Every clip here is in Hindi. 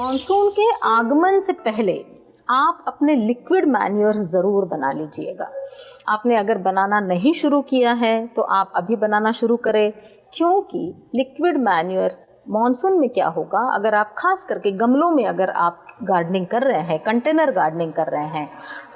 मॉनसून के आगमन से पहले आप अपने लिक्विड मैन्योर्स ज़रूर बना लीजिएगा। आपने अगर बनाना नहीं शुरू किया है तो आप अभी बनाना शुरू करें, क्योंकि लिक्विड मैन्योर्स मॉनसून में क्या होगा, अगर आप खास करके गमलों में अगर आप गार्डनिंग कर रहे हैं, कंटेनर गार्डनिंग कर रहे हैं,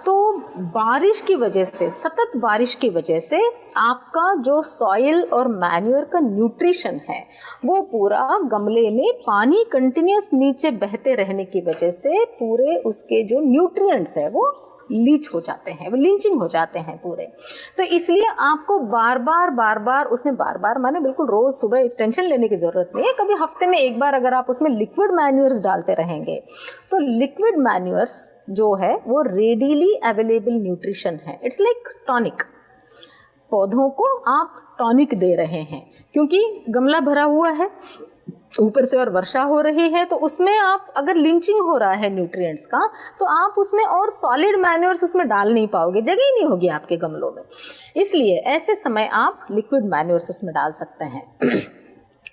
तो बारिश की वजह से, सतत बारिश की वजह से आपका जो सॉइल और मैन्योर का न्यूट्रिशन है वो पूरा गमले में पानी कंटिन्यूस नीचे बहते रहने की वजह से पूरे उसके जो न्यूट्रिएंट्स है वो लीच हो जाते हैं, वो लिंचिंग हो जाते हैं पूरे। तो इसलिए आपको बार बार उसमें बार बार माने बिल्कुल रोज सुबह टेंशन लेने की जरूरत नहीं है। कभी हफ्ते में एक बार अगर आप उसमें लिक्विड मैन्योर्स डालते रहेंगे तो लिक्विड मैन्योर्स जो है वो रेडीली अवेलेबल न्यूट्रिशन है। It's like tonic. पौधों को आप टॉनिक दे रहे हैं, क्योंकि गमला भरा हुआ है, ऊपर से और वर्षा हो रही है, तो उसमें आप अगर लिंचिंग हो रहा है न्यूट्रिएंट्स का, तो आप उसमें और सॉलिड मैन्योर्स उसमें डाल नहीं पाओगे, जगह ही नहीं होगी आपके गमलों में। इसलिए ऐसे समय आप लिक्विड मैन्योर्स उसमें डाल सकते हैं।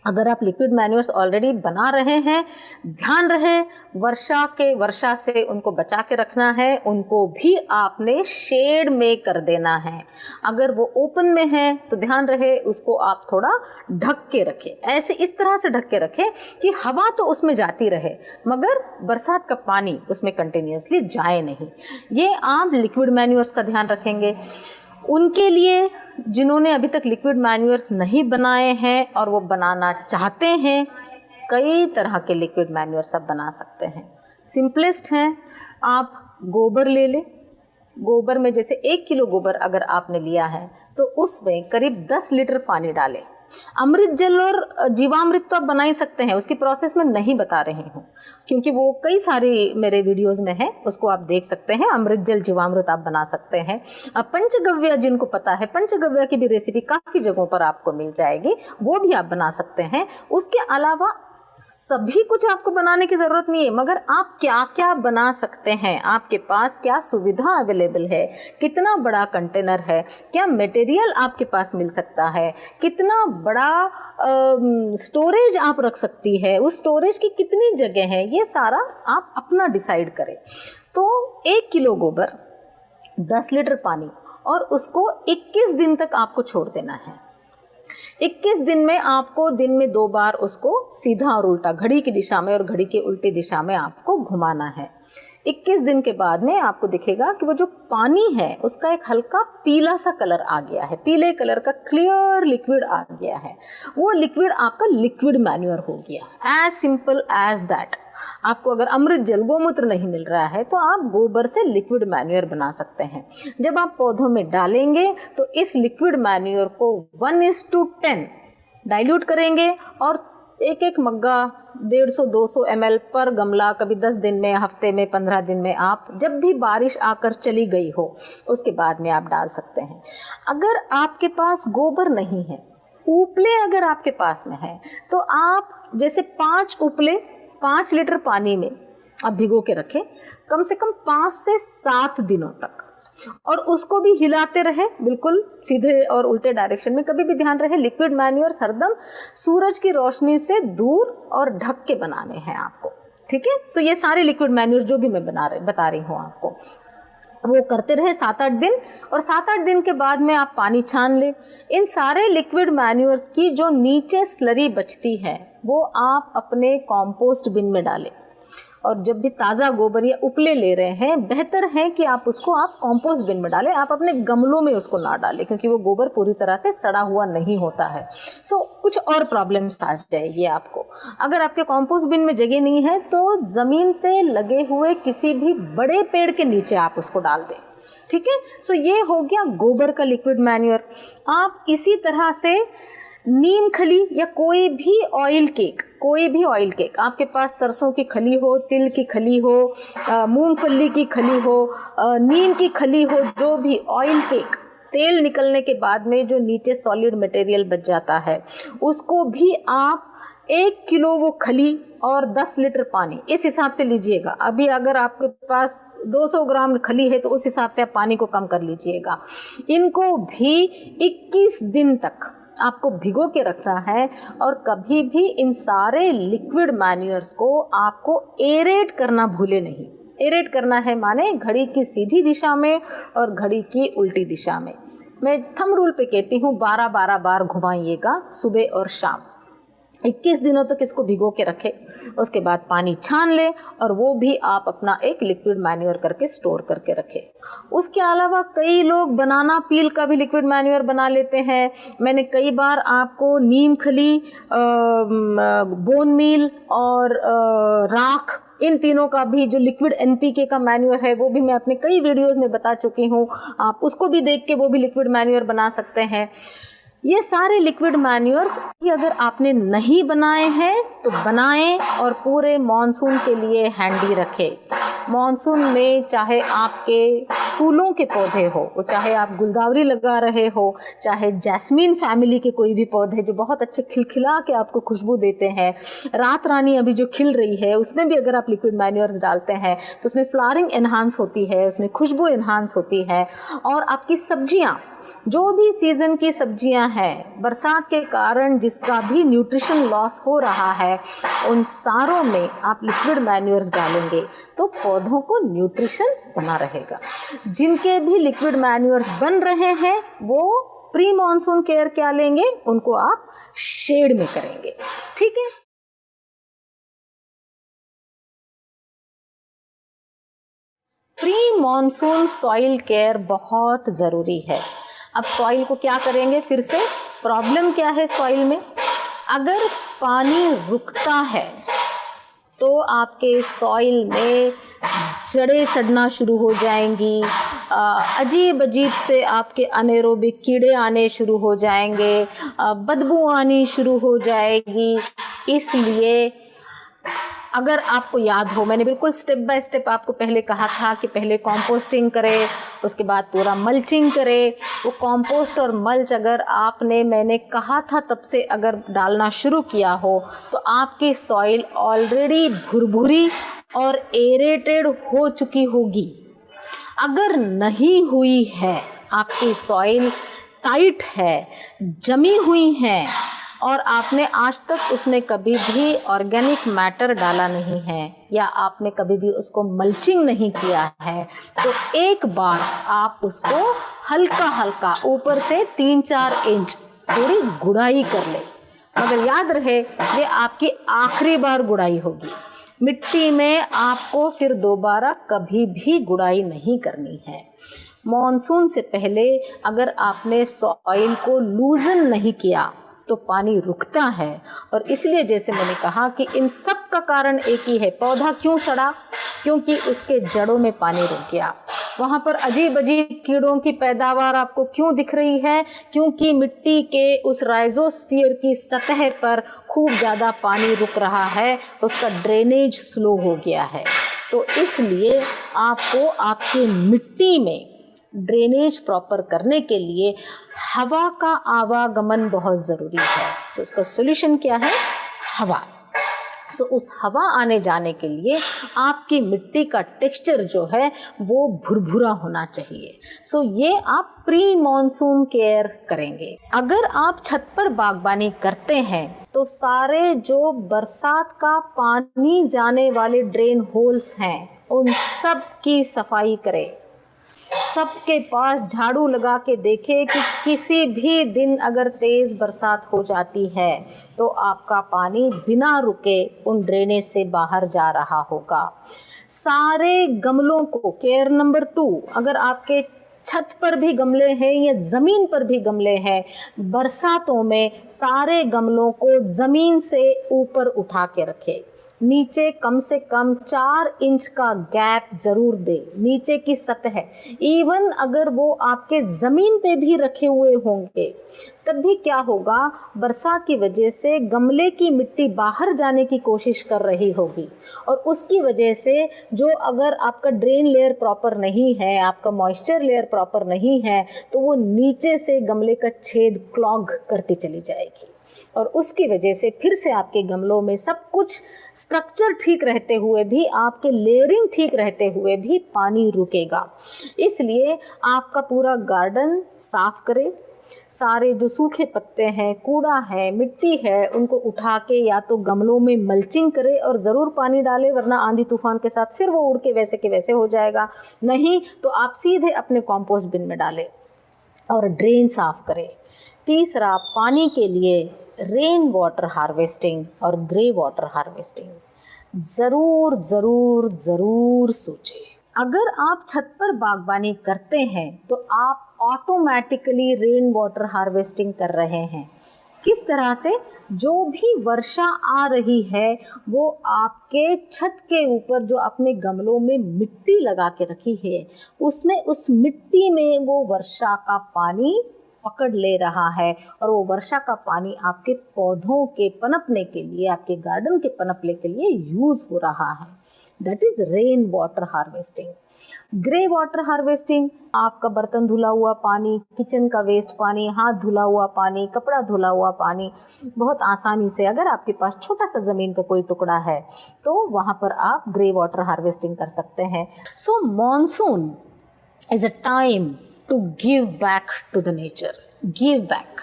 अगर आप लिक्विड मैन्योर्स ऑलरेडी बना रहे हैं, ध्यान रहे वर्षा से उनको बचा के रखना है। उनको भी आपने शेड में कर देना है। अगर वो ओपन में है तो ध्यान रहे उसको आप थोड़ा ढक के रखें, ऐसे इस तरह से ढक के रखें कि हवा तो उसमें जाती रहे मगर बरसात का पानी उसमें कंटिन्यूसली जाए नहीं। ये आप लिक्विड मैन्योर्स का ध्यान रखेंगे। उनके लिए जिन्होंने अभी तक लिक्विड मैन्योर्स नहीं बनाए हैं और वो बनाना चाहते हैं, कई तरह के लिक्विड मैन्योर्स आप बना सकते हैं। सिंपलेस्ट हैं, आप गोबर ले लें। गोबर में जैसे 1 किलो गोबर अगर आपने लिया है तो उसमें करीब 10 लीटर पानी डालें। अमृत जल और जीवामृत तो आप बना ही सकते हैं, उसकी प्रोसेस मैं नहीं बता रही हूँ क्योंकि वो कई सारी मेरे वीडियोस में है, उसको आप देख सकते हैं। अमृत जल जीवामृत आप बना सकते हैं। अब पंचगव्य जिनको पता है, पंचगव्य की भी रेसिपी काफ़ी जगहों पर आपको मिल जाएगी, वो भी आप बना सकते हैं। उसके अलावा सभी कुछ आपको बनाने की ज़रूरत नहीं है, मगर आप क्या क्या बना सकते हैं, आपके पास क्या सुविधा अवेलेबल है, कितना बड़ा कंटेनर है, क्या मटेरियल आपके पास मिल सकता है, कितना बड़ा स्टोरेज आप रख सकती है, उस स्टोरेज की कितनी जगह है, ये सारा आप अपना डिसाइड करें। तो 1 किलो गोबर, 10 लीटर पानी और उसको 21 दिन तक आपको छोड़ देना है। 21 दिन में आपको दिन में 2 बार उसको सीधा और उल्टा, घड़ी की दिशा में और घड़ी के उल्टी दिशा में आपको घुमाना है। 21 दिन के बाद में आपको दिखेगा कि वो जो पानी है उसका एक हल्का पीला सा कलर आ गया है, पीले कलर का क्लियर लिक्विड आ गया है। वो लिक्विड आपका लिक्विड मैन्योर हो गया। As simple as that. आपको अगर अमृत जल गोमूत्र नहीं मिल रहा है तो आप गोबर से लिक्विड मैन्योर बना सकते हैं। जब आप पौधों में डालेंगे तो इस लिक्विड मैन्योर को 1:10 डाइल्यूट करेंगे और एक मग्गा 150-200 ml पर गमला, कभी 10 दिन में, हफ्ते में, 15 दिन में, आप जब भी बारिश आकर चली गई हो उसके बाद में आप डाल सकते हैं। अगर आपके पास गोबर नहीं है, उपले अगर आपके पास में है, तो आप जैसे 5 उपले 5 लीटर पानी में आप भिगो के रखें कम से कम 5 से 7 दिनों तक, और उसको भी हिलाते रहे बिल्कुल सीधे और उल्टे डायरेक्शन में। कभी भी ध्यान रहे लिक्विड मैन्योर्स हरदम सूरज की रोशनी से दूर और ढक के बनाने हैं आपको, ठीक है। सो ये सारे लिक्विड मैन्योर जो भी मैं बता रही हूँ आपको, वो करते रहे 7-8 दिन, और 7-8 दिन के बाद में आप पानी छान लें। इन सारे लिक्विड मैन्योर्स की जो नीचे स्लरी बचती है वो आप अपने कॉम्पोस्ट बिन में डालें। और जब भी ताज़ा गोबर या उपले ले रहे हैं, बेहतर है कि आप उसको कॉम्पोस्ट बिन में डालें। आप अपने गमलों में उसको ना डालें, क्योंकि वो गोबर पूरी तरह से सड़ा हुआ नहीं होता है। सो कुछ और प्रॉब्लम्स आ जाएगी आपको। अगर आपके कॉम्पोस्ट बिन में जगह नहीं है तो ज़मीन पे लगे हुए किसी भी बड़े पेड़ के नीचे आप उसको डाल दें, ठीक है। सो ये हो गया गोबर का लिक्विड मैन्योर। आप इसी तरह से नीम खली या कोई भी ऑयल केक, आपके पास सरसों की खली हो, तिल की खली हो, मूंगफली की खली हो, नीम की खली हो, जो भी ऑयल केक, तेल निकलने के बाद में जो नीचे सॉलिड मटेरियल बच जाता है, उसको भी आप 1 किलो वो खली और 10 लीटर पानी, इस हिसाब से लीजिएगा। अभी अगर आपके पास 200 ग्राम खली है तो उस हिसाब से आप पानी को कम कर लीजिएगा। इनको भी 21 दिन तक आपको भिगो के रखना है और कभी भी इन सारे लिक्विड मैन्योर्स को आपको एरेट करना भूले नहीं। एरेट करना है माने घड़ी की सीधी दिशा में और घड़ी की उल्टी दिशा में। मैं थंब रूल पे कहती हूँ 12-12 बार घुमाइएगा सुबह और शाम। 21 दिनों तक इसको भिगो के रखें, उसके बाद पानी छान ले और वो भी आप अपना एक लिक्विड मैन्योर करके स्टोर करके रखें। उसके अलावा कई लोग बनाना पील का भी लिक्विड मैन्योर बना लेते हैं। मैंने कई बार आपको नीम खली, बोन मील और राख, इन तीनों का भी जो लिक्विड एनपीके का मैन्योर है वो भी मैं अपने कई वीडियोस में बता चुकी हूँ। आप उसको भी देख के वो भी लिक्विड मैन्योर बना सकते हैं। ये सारे लिक्विड मैन्योर्स अगर आपने नहीं बनाए हैं तो बनाएं और पूरे मॉनसून के लिए हैंडी रखें। मॉनसून में चाहे आपके फूलों के पौधे हो, वो चाहे आप गुलदावरी लगा रहे हो, चाहे जैस्मीन फैमिली के कोई भी पौधे जो बहुत अच्छे खिलखिला के आपको खुशबू देते हैं, रात रानी अभी जो खिल रही है उसमें भी अगर आप लिक्विड मैन्योर्स डालते हैं तो उसमें फ्लावरिंग एनहांस होती है, उसमें खुशबू एनहांस होती है। और आपकी सब्जियाँ, जो भी सीज़न की सब्जियां हैं, बरसात के कारण जिसका भी न्यूट्रिशन लॉस हो रहा है, उन सारों में आप लिक्विड मैन्योर्स डालेंगे तो पौधों को न्यूट्रिशन बना रहेगा। जिनके भी लिक्विड मैन्योर्स बन रहे हैं वो प्री मॉनसून केयर क्या लेंगे, उनको आप शेड में करेंगे। ठीक है। प्री मॉनसून सॉइल केयर बहुत ज़रूरी है। अब सॉइल को क्या करेंगे, फिर से प्रॉब्लम क्या है सॉइल में, अगर पानी रुकता है तो आपके सॉइल में जड़ें सड़ना शुरू हो जाएंगी, अजीब अजीब से आपके अनेरोबिक कीड़े आने शुरू हो जाएंगे, बदबू आनी शुरू हो जाएगी। इसलिए अगर आपको याद हो, मैंने बिल्कुल स्टेप बाय स्टेप आपको पहले कहा था कि पहले कंपोस्टिंग करें, उसके बाद पूरा मल्चिंग करें। वो कंपोस्ट और मल्च अगर आपने, मैंने कहा था तब से अगर डालना शुरू किया हो तो आपकी सॉइल ऑलरेडी भुरभुरी और एरेटेड हो चुकी होगी। अगर नहीं हुई है, आपकी सॉइल टाइट है, जमी हुई है और आपने आज तक उसमें कभी भी ऑर्गेनिक मैटर डाला नहीं है या आपने कभी भी उसको मल्चिंग नहीं किया है, तो एक बार आप उसको हल्का हल्का ऊपर से 3-4 इंच थोड़ी गुड़ाई कर ले। मगर याद रहे ये आपकी आखिरी बार गुड़ाई होगी। मिट्टी में आपको फिर दोबारा कभी भी गुड़ाई नहीं करनी है। मॉनसून से पहले अगर आपने सॉइल को लूजन नहीं किया तो पानी रुकता है। और इसलिए जैसे मैंने कहा कि इन सब का कारण एक ही है, पौधा क्यों सड़ा, क्योंकि उसके जड़ों में पानी रुक गया। वहाँ पर अजीब अजीब कीड़ों की पैदावार आपको क्यों दिख रही है, क्योंकि मिट्टी के उस राइजोस्फीयर की सतह पर खूब ज़्यादा पानी रुक रहा है, उसका ड्रेनेज स्लो हो गया है। तो इसलिए आपको आपकी मिट्टी में ड्रेनेज प्रॉपर करने के लिए हवा का आवागमन बहुत ज़रूरी है। सो उसका सॉल्यूशन क्या है, हवा। सो उस हवा आने जाने के लिए आपकी मिट्टी का टेक्सचर जो है वो भुरभुरा होना चाहिए। सो ये आप प्री मॉनसून केयर करेंगे। अगर आप छत पर बागबानी करते हैं तो सारे जो बरसात का पानी जाने वाले ड्रेन होल्स हैं उन सब की सफाई करें। सबके पास झाड़ू लगा के देखे कि किसी भी दिन अगर तेज़ बरसात हो जाती है तो आपका पानी बिना रुके उन ड्रेनेज से बाहर जा रहा होगा। सारे गमलों को, केयर नंबर 2, अगर आपके छत पर भी गमले हैं या ज़मीन पर भी गमले हैं, बरसातों में सारे गमलों को ज़मीन से ऊपर उठा के रखें। नीचे कम से कम 4 इंच का गैप ज़रूर दे, नीचे की सतह। इवन अगर वो आपके ज़मीन पे भी रखे हुए होंगे तब भी क्या होगा, बरसात की वजह से गमले की मिट्टी बाहर जाने की कोशिश कर रही होगी और उसकी वजह से जो, अगर आपका ड्रेन लेयर प्रॉपर नहीं है, आपका मॉइस्चर लेयर प्रॉपर नहीं है, तो वो नीचे से गमले का छेद क्लॉग करती चली जाएगी और उसकी वजह से फिर से आपके गमलों में सब कुछ स्ट्रक्चर ठीक रहते हुए भी, आपके लेयरिंग ठीक रहते हुए भी पानी रुकेगा। इसलिए आपका पूरा गार्डन साफ करें, सारे जो सूखे पत्ते हैं, कूड़ा है, मिट्टी है, उनको उठा के या तो गमलों में मल्चिंग करे और ज़रूर पानी डाले, वरना आंधी तूफान के साथ फिर वो उड़ के वैसे हो जाएगा। नहीं तो आप सीधे अपने कंपोस्ट बिन में डालें और ड्रेन साफ करें। तीसरा, पानी के लिए रेन वाटर हार्वेस्टिंग और ग्रे वाटर हार्वेस्टिंग ज़रूर ज़रूर ज़रूर सोचें। अगर आप छत पर बागबानी करते हैं तो आप ऑटोमेटिकली रेन वाटर हार्वेस्टिंग कर रहे हैं। किस तरह से? जो भी वर्षा आ रही है वो आपके छत के ऊपर जो अपने गमलों में मिट्टी लगा के रखी है, उसमें उस मिट्टी में वो वर्षा का पानी पकड़ ले रहा है और वो वर्षा का पानी आपके पौधों के पनपने के लिए, आपके गार्डन के पनपने के लिए यूज हो रहा है। That is rain water harvesting. Grey water harvesting, आपका बर्तन धुला हुआ पानी, किचन का वेस्ट पानी, हाथ धुला हुआ पानी, कपड़ा धुला हुआ पानी, बहुत आसानी से, अगर आपके पास छोटा सा ज़मीन का कोई टुकड़ा है तो वहाँ पर आप ग्रे वाटर हार्वेस्टिंग कर सकते हैं। So monsoon is a time to give back to the nature. Give back,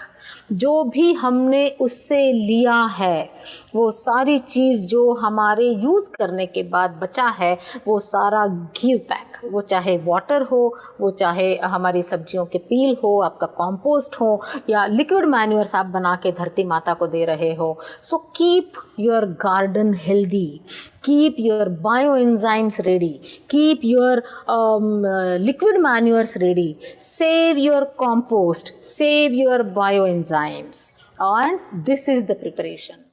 जो भी हमने उससे लिया है, वो सारी चीज़ जो हमारे यूज़ करने के बाद बचा है, वो सारा गिव बैक। वो चाहे वाटर हो, वो चाहे हमारी सब्जियों के पील हो, आपका कंपोस्ट हो, या लिक्विड मैन्योर्स आप बना के धरती माता को दे रहे हो। So keep your garden healthy, keep your bioenzymes ready, keep your liquid manures ready, save your compost, save your bioenzymes, and this is the preparation.